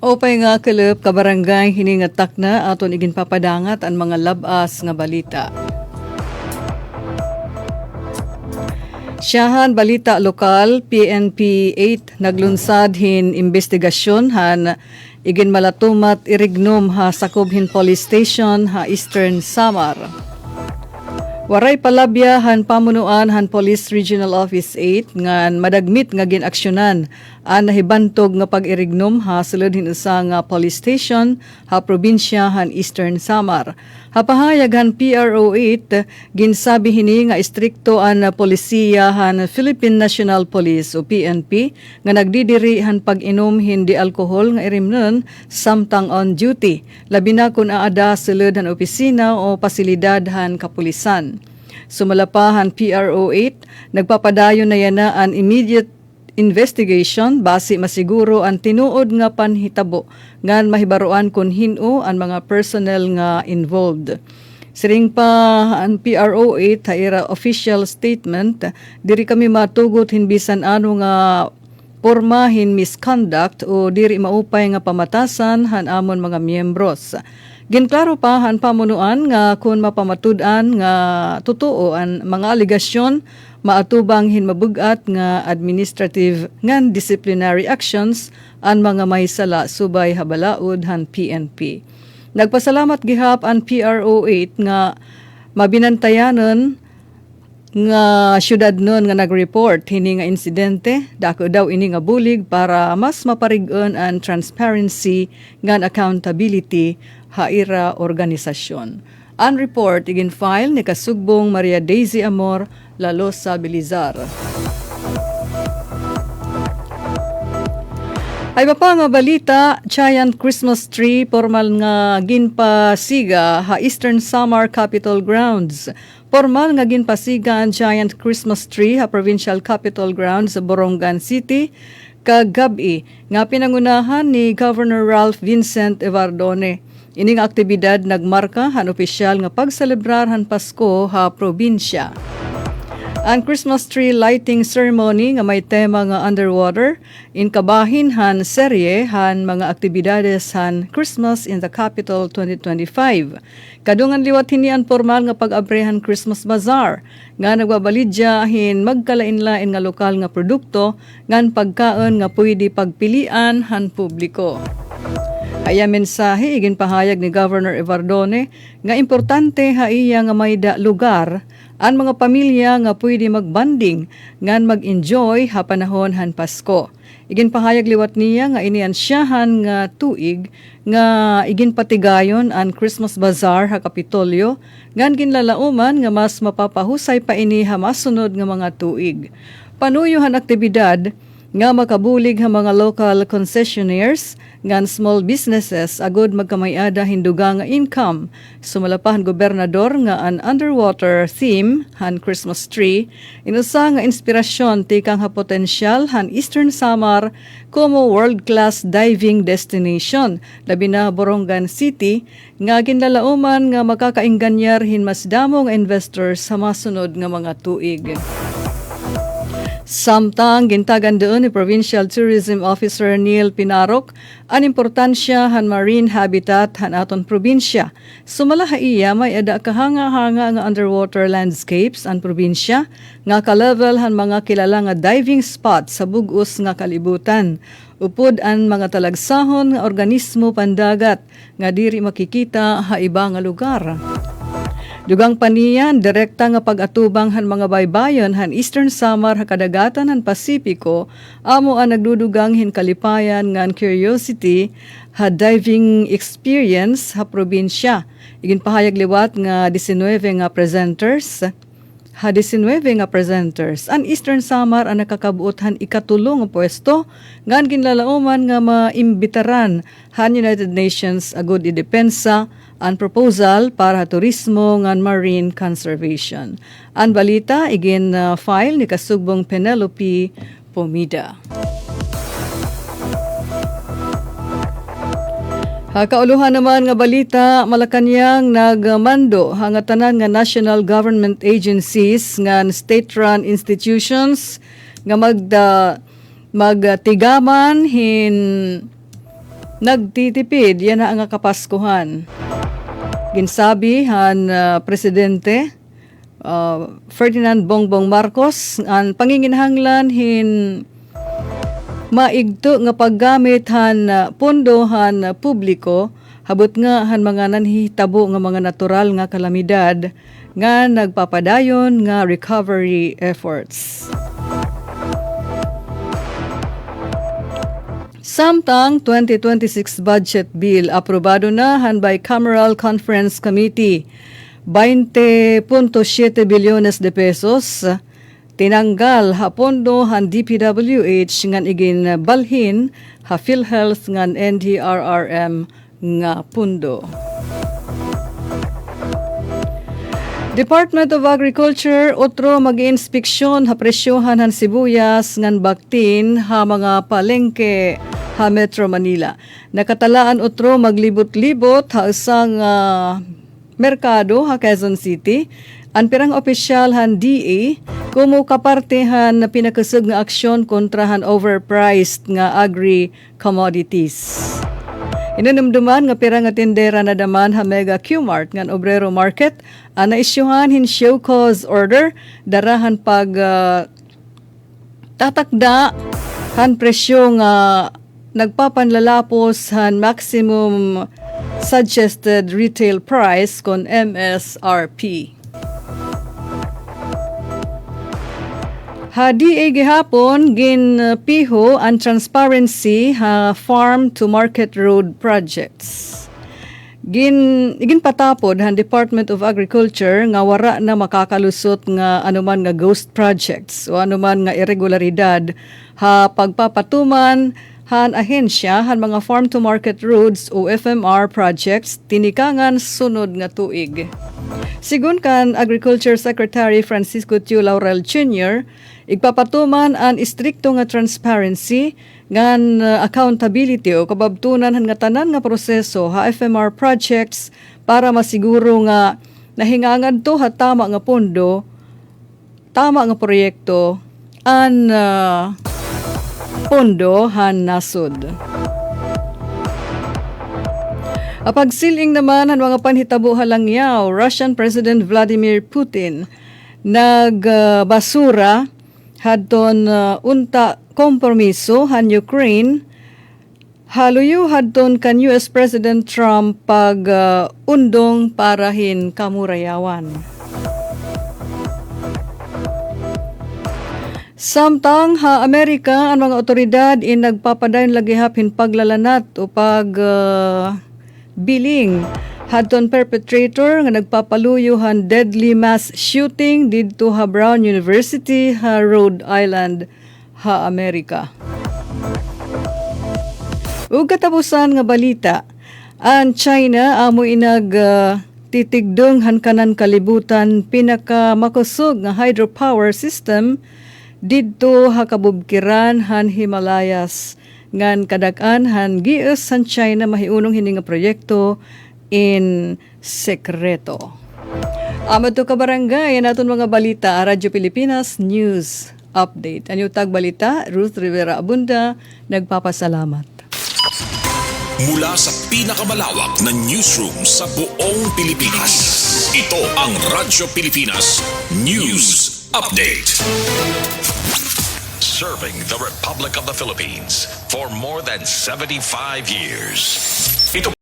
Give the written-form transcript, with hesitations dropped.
Opay nga kelep kabarangay hiningatak na aton igin papadangat ang mga labas nga balita. Siyahan balita lokal, PNP 8 naglunsad hin investigasyon han igin malatumat irignom ha sakobhin police station ha Eastern Samar. Waray palabya han pamunuan han Police Regional Office 8 ngan madagmit nga ginaksyonan an nahibantog nga pag-irignom ha sulod hinusa nga police station ha probinsya han Eastern Samar. Hapahayag han PRO 8 ginsabi hini nga istrikto an polisiya han Philippine National Police o PNP nga nagdidiri han pag-inom hindi alkohol nga irimnon samtang on duty labi na kun aada sulod han opisina o pasilidad han kapulisan. Sumalapahan PRO 8 nagpapadayon na yana an immediate investigation base masiguro ang tinuod nga panhitabo ngan mahibaruan kun hino ang mga personnel nga involved. Siring pa ang PRO 8 haira official statement diri kami matugot hinbisan ano nga pormahin misconduct o diri maupay nga pamatasan han amon mga miyembros. Ginklaro pa han pamunuan nga kung mapamatud-an nga totoo ang mga aligasyon maatubang hinmabugat nga administrative ngan disciplinary actions ang mga mahisala subay habalaod han PNP. Nagpasalamat gihap ang PRO 8 nga mabinantayanon nga syudad nun nga nag-report hini nga insidente dako daw ini nga bulig para mas maparig-on ang transparency ngan accountability haira organisasyon. Ang report igin file ni Kasugbong Maria Daisy Amor Lalosa Bilizar. Ay pa nga balita, giant Christmas tree formal nga ginpasiga ha Eastern Samar Capitol Grounds. Formal nga ginpasiga ang giant Christmas tree ha Provincial Capitol Grounds sa Borongan City kagabi nga pinangunahan ni Governor Ralph Vincent Evardone. Ining aktibidad nagmarka han opisyal nga pagselebrar han Pasko ha probinsya. Ang Christmas tree lighting ceremony nga may tema nga underwater, inkabahin han serye han mga aktibidades han Christmas in the Capital 2025. Kadungan liwat hini ang formal nga pag-abrehan Christmas Bazaar nga nagbabalidya hin magkalain-lain nga lokal nga produkto ngan pagkaon nga pwede pagpilian han publiko. Aya mensahe igin pahayag ni Governor Evardone nga importante haiya nga may lugar ang mga pamilya nga pwede magbanding ngan mag-enjoy ha panahon han Pasko. Igin pahayag liwat niya nga iniansyahan nga tuig nga igin patigayon ang Christmas Bazaar ha Kapitolyo ngan ginlalauman nga mas mapapahusay pa ini ha masunod nga mga tuig. Panuyo han aktibidad nga makabulig ha mga local concessionaires ngan small businesses agod magkamayada hinduga nga income. Sumalapahan gobernador nga an underwater theme han Christmas tree inusa nga inspirasyon tikang ha potensyal han Eastern Samar como world-class diving destination labi na Borongan City nga ginlalauman nga makakaingganyar hin mas damo nga investors sa masunod nga mga tuig. Samtang gintagan doon ni Provincial Tourism Officer Neil Pinarok ang importansya han marine habitat han aton probinsya. Sumala iya may ada kahanga-hanga nga underwater landscapes ang probinsya nga ka-level han mga kilala nga diving spot sa bug-os nga kalibutan. Upod ang mga talagsahon nga organismo pandagat nga diri makikita ha iba nga lugar. Dugang paniyan, direkta nga pag-atubang han mga baybayon han Eastern Samar ha kadagatan han Pasipiko, amo ang nagdudugang hin kalipayan ngan curiosity ha diving experience ha probinsya. Igin pahayag liwat nga 19 nga presenters. Ang Eastern Samar ang nakakabuot han ikatulong nga pwesto ngan ginlalauman nga maimbitaran han United Nations agud idepensa ang proposal para turismo ngan marine conservation. Ang balita igin file ni Kasugbong Penelope Pomida. Kauluhan naman nga balita, Malacanang nagmando hangatanan nga national government agencies nga state-run institutions nga magtigaman hin nagtitipid yan na ang kapaskuhan. Ginsabi han Presidente Ferdinand Bongbong Marcos ang panginginhanglan hin maigto nga paggamit han pondo han publiko habot nga han mga nanhihitabo nga mga natural nga kalamidad nga nagpapadayon nga recovery efforts. Samtang 2026 budget bill aprobado na han Bicameral Conference Committee 20.7 bilyones de pesos tinanggal ha pondo han DPWH ngan igin balhin ha PhilHealth ngan NDRRM nga pondo. Department of Agriculture otro mag-inspeksyon ha presyohan han sibuyas ngan baktin ha mga palengke ha Metro Manila. Nakatalaan otro maglibot-libot ha isang merkado ha Quezon City. Ang pirang opisyal han DA kumu kapartehan na pinakasug nga aksyon kontra han overpriced nga agri-commodities. Inanumduman nga pirang nga tindera na daman ha Mega Q-Mart ngan Obrero Market na isyuhan hin show cause order darahan pag tatakda han presyo nga nagpapanlalapos han maximum suggested retail price kon MSRP. Ha DA gihapon ginpiho ang transparency ha farm to market road projects. Igin patapod han Department of Agriculture nga wara na makakalusot nga anuman nga ghost projects o anuman nga irregularidad ha pagpapatuman han ahensya han mga farm to market roads o FMR projects tinikangan sunod nga tuig. Sigun kan Agriculture Secretary Francisco Tiu Laurel Jr., igpapatuman ang istrikto nga transparency ngan accountability o kababtunan han nga tanan nga proseso ha FMR projects para masiguro nga nahingangad to ha tama nga pondo, tama nga proyekto an pondo han nasod. Apagsiling naman ang mga panhitabo halangyaw, Russian President Vladimir Putin nagbasura hadton unta kompromiso han Ukraine haluyo hadton kan US President Trump pag undong para hin kamurayawan. Samtang ha Amerika ang mga otoridad in nagpapadayon lagihap hin paglalanat o biling hadton perpetrator nga nagpapaluyo han deadly mass shooting didto ha Brown University ha Rhode Island ha Amerika. Ug katapusan nga balita, ang China amo inag titigdong han kanan kalibutan pinaka makusog nga hydropower system didto ha kabubkiran han Himalayas ngan kadak-an han gius han China mahiunong hini nga proyekto in sekreto. Amad to ka barangay naton mga balita Radyo Pilipinas News Update. Anyo tag balita Ruth Rivera Abunda nagpapasalamat. Mula sa pinakamalawak na newsroom sa buong Pilipinas, ito ang Radyo Pilipinas News Update. Serving the Republic of the Philippines for more than 75 years. Ito